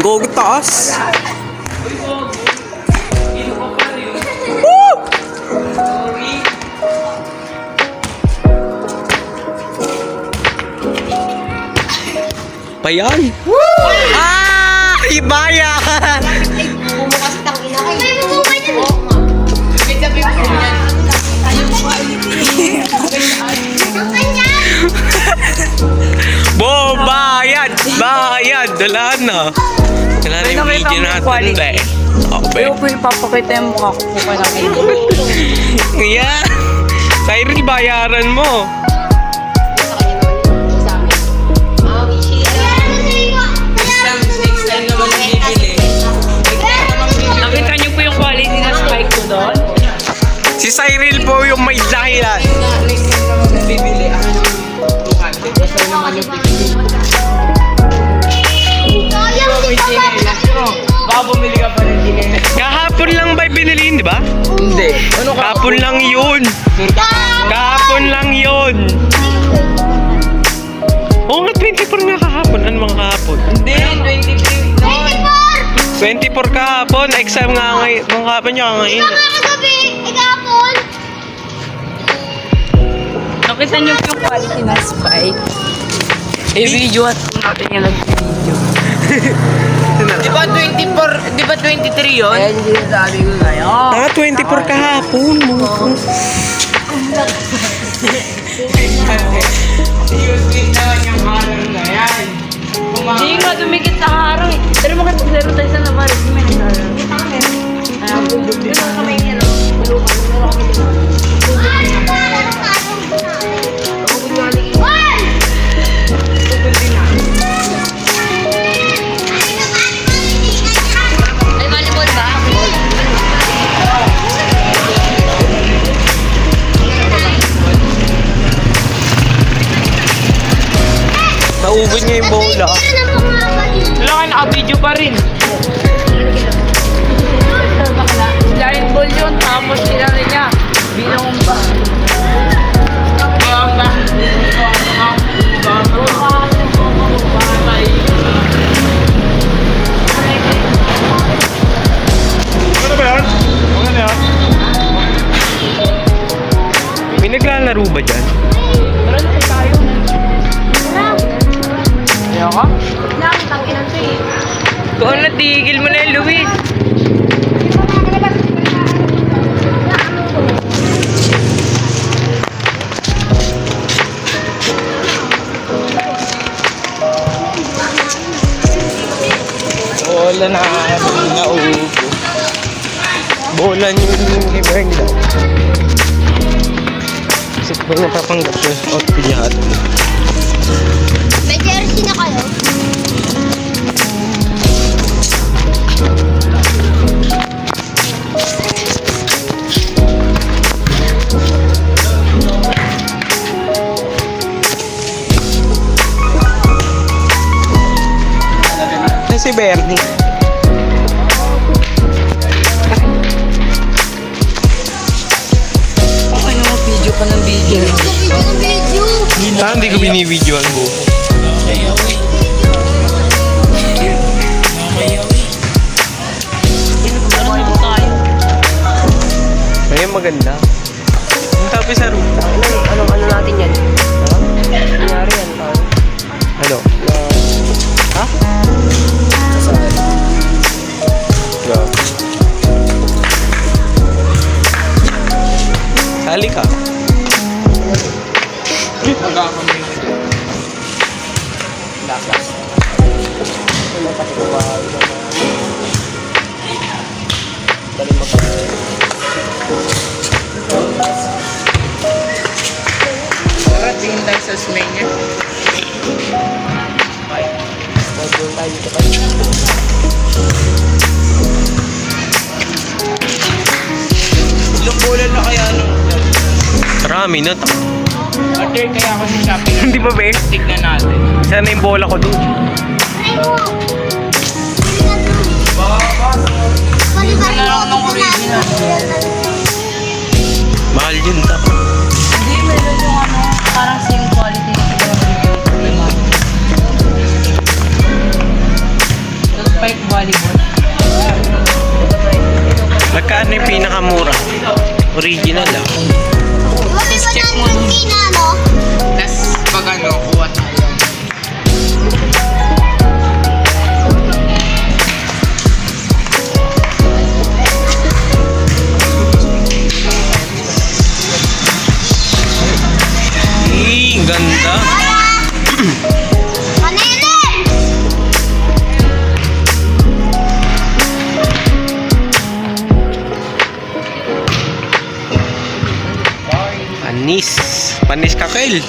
Go taas. Pa yan? Ah! Iba yan! Bumukas tang ina kayo. May bumukay na. Oo nga. Sabi mo yan. Ang kanya! Bayad! Bayad! Wala na. Wala na yung video natin ba eh. Okay. Ayaw po ipapakita yung mukha ko po ka namin. Yeah! Cyril, bayaran mo. Nakita niyo po yung quality na spike ko doon? Si Cyril po yung may dahilan. Bibili ako ng 200. Basta naman yung bibili. Baka bumili ka pa ng dinero. Kahapon lang ba binili, di ba? Hindi. Ano ka? Kahapon lang yun. Kahapon lang yun. Oo nga, 24 nga kahapon. Ano mga kahapon? Hindi, 23 noon. 24 kahapon. Exam nga ngayon. Nung kahapon niya ngayon. Nakakagabi! Igapon! Nakita niyo po yung quality na spike? I-video at po natin yung nag-video. Di ba 24, di ba 23 yun? Ayan yung sinasabi ko ngayon. Ah, 24 kahapon mo. Seriously naman yung harang na yan. Hindi nga dumikit sa harang eh. Pero makipag-zero tayo sa naman. Hindi may nagharang. Ito kamay niya, no? Meron kami dito. Ay, volleyball ba? Naubod niya yung bola. Wala ka, naka-video pa rin. Giant ball yun, tapos kinala niya. Binomba. Ano ba yan? Ano yan? May naglalaro ba dyan? Meron na tayo. Kaya ka? Nakakitang inan to eh. Doon na, tigil mo na yung Luis. Bola na nauupo. Bola niyo yung ni Bern daw. May napapanggap yung outfit lahat. May jersey na kayo? Ay, si Bernie. Okay naman, video pa ng video. Video ng video. Parang hindi ko binibidyoan mo. Ayun, maganda. Ang tabi sa room. Ano natin yan? Nangyari yan, tao. Ano? Ha? Yeah. Sali ka. Tara, tingin tayo sa Smenya. Ilang bulan na kaya ano? Marami na. Order kaya ako sa Shopee. Hindi ba, be? Tignan natin. Sana yung bola ko doon. Try mo. Wala lang ng original. Mahal yun, ta. Hindi, meron yung ano, parang same quality. The spike volleyball. Magkano yung pinakamura? Original ah. Tapos check mo dun. No? Tapos pag ano, kuha tayo. Ang ganda. Kanilin! Panis. Panis ka, Kel.